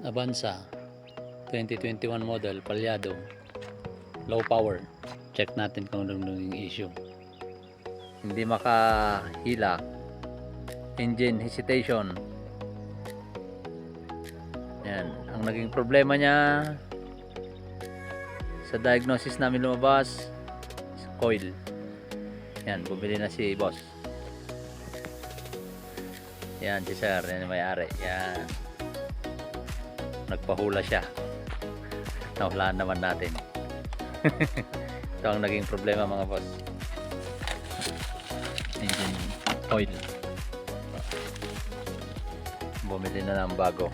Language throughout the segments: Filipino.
Avanza 2021 model, palyado, low power. Check natin kung ano yung issue. Hindi makahila, engine hesitation. Yan, ang naging problema niya sa diagnosis namin lumabas, coil. Yan, bumili na si boss. Yan si sir, yan yung may-ari. Yan, nagpahula siya. Nahulaan naman natin. Ito ang naging problema mga boss, engine oil. Bumili na ng bago.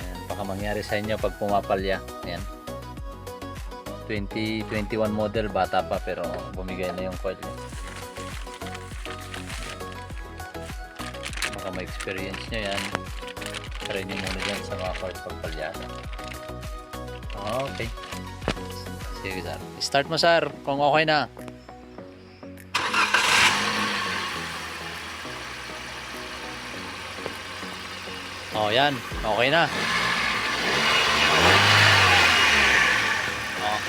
Ayan, baka mangyari sa inyo pag pumapalya. Ayan, 2021 model, bata pa pero bumigay na yung coil. Baka may experience nyo yan, try nyo muna dyan sa mga coil pagpalyado. Okay, sige sir, start mo sir kung okay na. Oh, yan, okay na. Oh,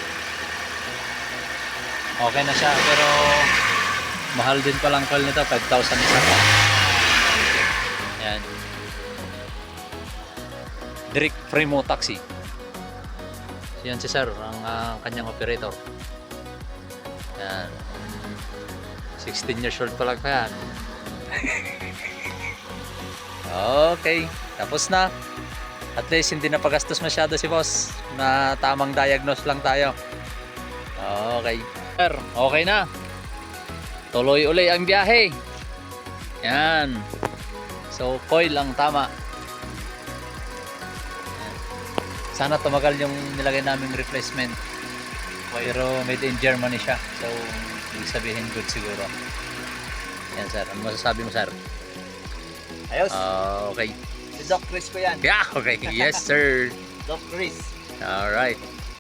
okay na siya, pero mahal din palang coil nito, 5,000 isa pa. Yan, Direct Primo Taxi. Yan si sir, ang kanyang operator. Yan, 16 years old pa lang pa yan. Okay, tapos na. At least hindi na pagastos masyado si boss, na tamang diagnose lang tayo. Okay sir, okay na. Tuloy uli ang biyahe. Yan, so coil ang tama. Sana tumagal yung nilagay naming replacement, pero made in Germany siya, so ibig sabihin good siguro. Yan sir, ano masasabi mo sir? Ayos. Okay. Si Doc Chris ko yan. Yeah, okay. Yes sir. Doc Chris. Alright.